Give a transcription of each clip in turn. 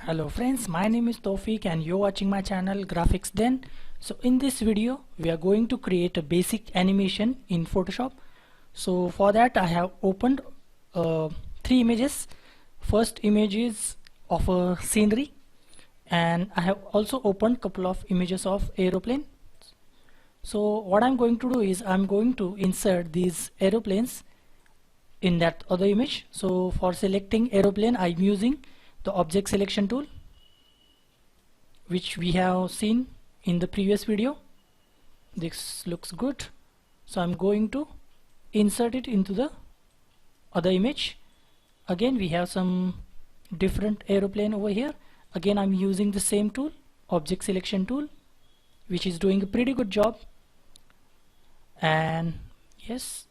Hello friends, my name is Tawfiq and you're watching my channel Graphics Den. So in this video we are going to create a basic animation in Photoshop. So for that I have opened three images. First image is of a scenery, and I have also opened couple of images of aeroplane. So what I'm going to do is I'm going to insert these aeroplanes in that other image. So for selecting aeroplane I'm using the object selection tool, which we have seen in the previous video. This looks good, so I'm going to insert it into the other image. Again we have some different aeroplane over here. Again I'm using the same tool, object selection tool, which is doing a pretty good job. And yes,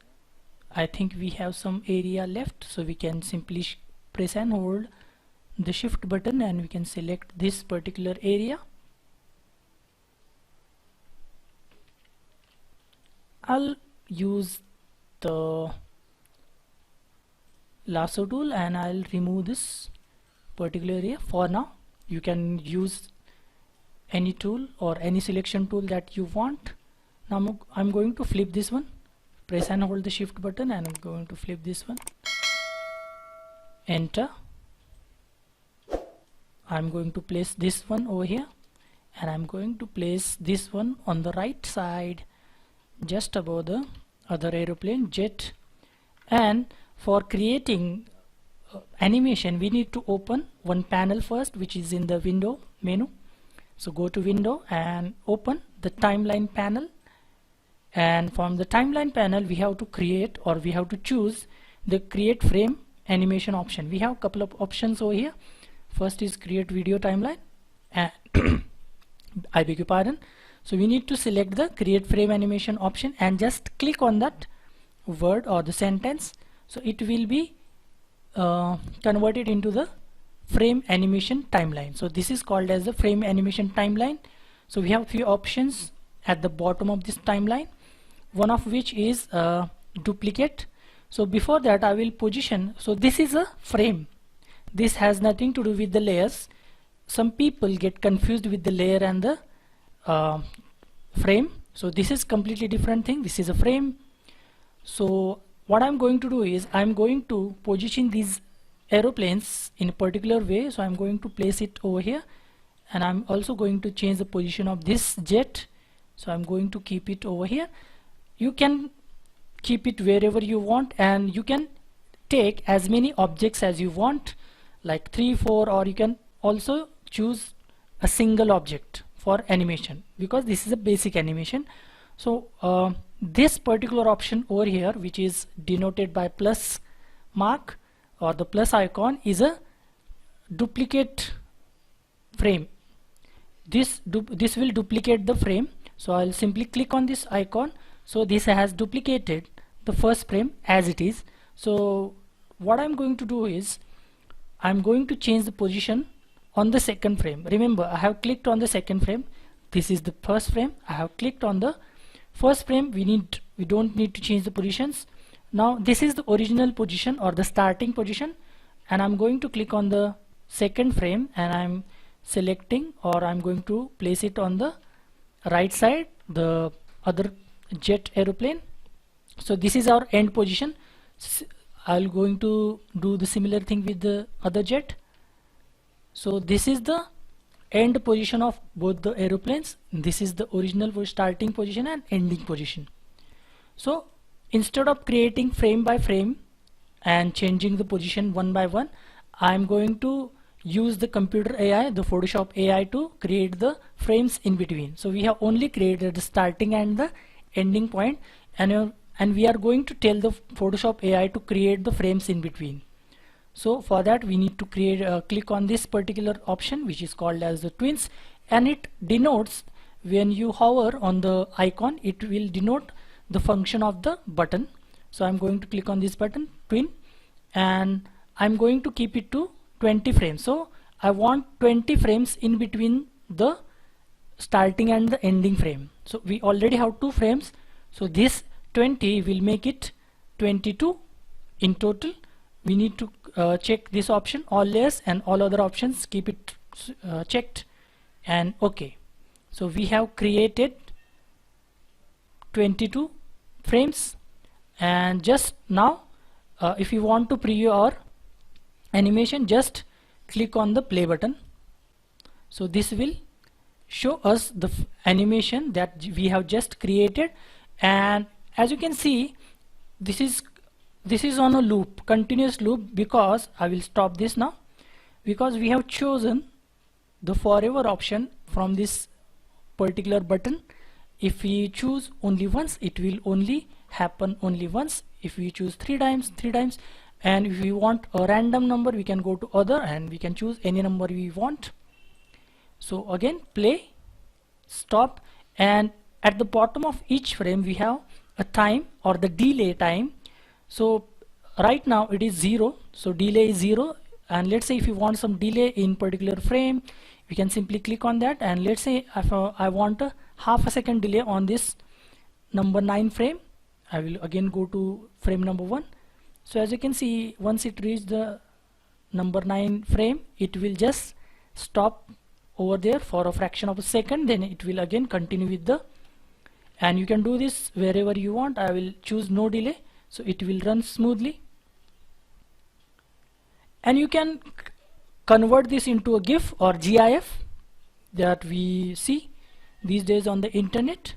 I think we have some area left, so we can simply press and hold the shift button and we can select this particular area. I'll use the lasso tool and I'll remove this particular area for now. You can use any tool or any selection tool that you want. Now I'm going to flip this one. Press and hold the shift button and I'm going to flip this one. Enter. I'm going to place this one over here, and I'm going to place this one on the right side just above the other aeroplane jet. And for creating animation we need to open one panel first, which is in the window menu. So go to window and open the timeline panel, and from the timeline panel we have to create, or we have to choose the create frame animation option. We have a couple of options over here. First is create video timeline, and I beg your pardon. So we need to select the create frame animation option and just click on that word or the sentence. So it will be converted into the frame animation timeline. So this is called as the frame animation timeline. So we have few options at the bottom of this timeline, one of which is duplicate. So before that I will position, so this is a frame. This has nothing to do with the layers. Some people get confused with the layer and the frame. So this is completely different thing. This is a frame. So what I'm going to do is I'm going to position these aeroplanes in a particular way. So I'm going to place it over here, and I'm also going to change the position of this jet. So I'm going to keep it over here. You can keep it wherever you want, and you can take as many objects as you want, like 3, 4, or you can also choose a single object for animation, because this is a basic animation. So this particular option over here, which is denoted by plus mark or the plus icon, is a duplicate frame. This will duplicate the frame. So I'll simply click on this icon. So this has duplicated the first frame as it is. So what I'm going to do is I'm going to change the position on the second frame. Remember, I have clicked on the second frame. This is the first frame. I have clicked on the first frame. We don't need to change the positions. Now this is the original position or the starting position, and I'm going to click on the second frame and I'm selecting, or I'm going to place it on the right side, the other jet aeroplane. So this is our end position. I'm going to do the similar thing with the other jet. So this is the end position of both the aeroplanes. This is the original starting position and ending position. So instead of creating frame by frame and changing the position one by one, I'm going to use the computer AI, the Photoshop AI, to create the frames in between. So we have only created the starting and the ending point, and we are going to tell the Photoshop AI to create the frames in between. So for that we need to create click on this particular option, which is called as the twins, and it denotes, when you hover on the icon, it will denote the function of the button. So I'm going to click on this button, twin, and I'm going to keep it to 20 frames. So I want 20 frames in between the starting and the ending frame. So we already have 2 frames, so this 20 will make it 22 in total. We need to check this option, all layers, and all other options keep it checked, and OK. So we have created 22 frames, and just now if you want to preview our animation, just click on the play button. So this will show us the animation that we have just created, and as you can see, this is on a loop, continuous loop, because I will stop this now, because we have chosen the forever option from this particular button. If we choose only once, it will only happen only once. If we choose three times, and if we want a random number, we can go to other and we can choose any number we want. So again, play, stop, and at the bottom of each frame we have a time or the delay time. So right now it is 0, so delay is 0, and let's say if you want some delay in particular frame, we can simply click on that, and let's say if I want a half a second delay on this number 9 frame, I will again go to frame number 1. So as you can see, once it reaches the number 9 frame, it will just stop over there for a fraction of a second, then it will again continue with the, and you can do this wherever you want. I will choose no delay, so it will run smoothly, and you can convert this into a GIF or GIF that we see these days on the internet.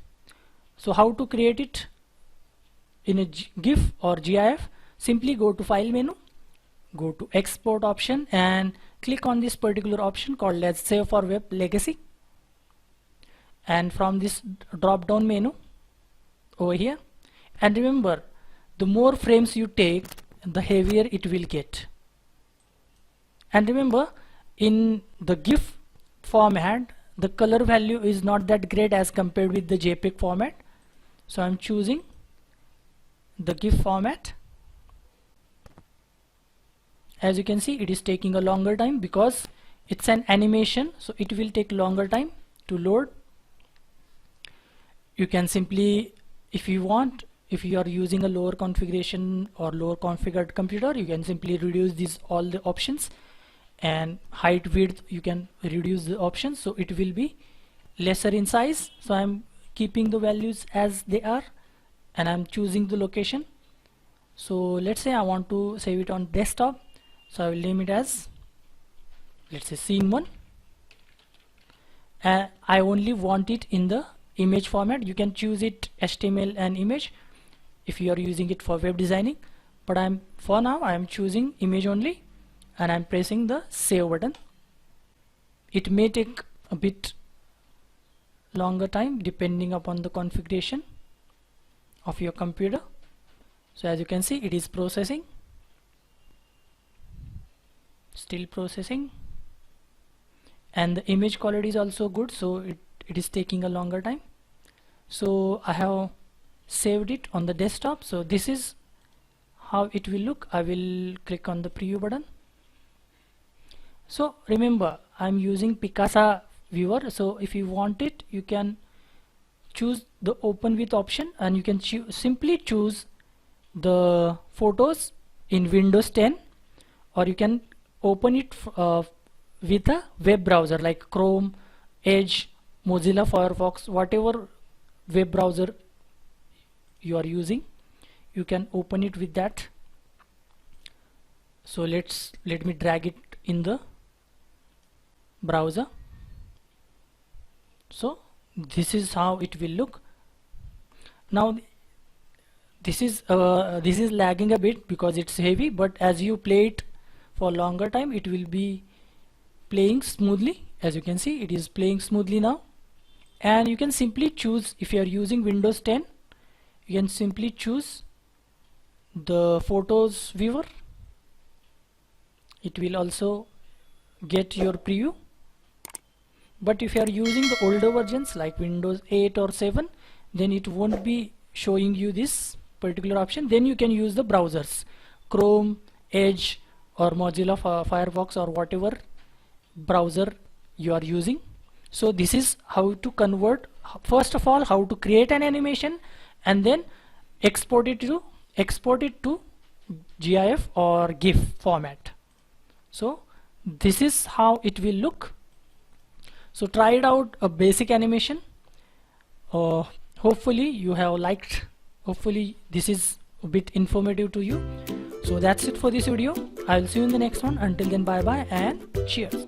So how to create it in a GIF or GIF? Simply go to file menu, go to export option, and click on this particular option called as save for web legacy, and from this drop down menu over here, and remember, the more frames you take, the heavier it will get. And remember, in the GIF format, the color value is not that great as compared with the JPEG format, so I'm choosing the GIF format. As you can see, it is taking a longer time because it's an animation, so it will take longer time to load. You can simply, if you want, if you are using a lower configuration or lower configured computer, you can simply reduce these all the options, and height, width, you can reduce the options, so it will be lesser in size. So I'm keeping the values as they are, and I'm choosing the location. So let's say I want to save it on desktop, so I will name it as, let's say, scene 1, and I only want it in the image format. You can choose it HTML and image if you are using it for web designing, but for now I am choosing image only, and I'm pressing the save button. It may take a bit longer time depending upon the configuration of your computer. So as you can see, it is processing, still processing, and the image quality is also good, so it is taking a longer time. So I have saved it on the desktop, so this is how it will look. I will click on the preview button. So remember, I'm using Picasa viewer, so if you want it, you can choose the open with option, and you can simply choose the photos in Windows 10, or you can open it with a web browser like Chrome, Edge, Mozilla Firefox, whatever web browser you are using, you can open it with that. So let me drag it in the browser. So this is how it will look. Now this is lagging a bit because it's heavy, but as you play it for longer time, it will be playing smoothly. As you can see, it is playing smoothly now, and you can simply choose, if you are using Windows 10, you can simply choose the photos viewer. It will also get your preview, but if you are using the older versions like Windows 8 or 7, then it won't be showing you this particular option. Then you can use the browsers, Chrome, Edge, or Mozilla Firefox, or whatever browser you are using. So this is how to convert, first of all, how to create an animation and then export it to GIF or GIF format. So this is how it will look So try it out, a basic animation. Hopefully you have liked, hopefully this is a bit informative to you. So that's it for this video. I'll see you in the next one. Until then, bye bye and cheers.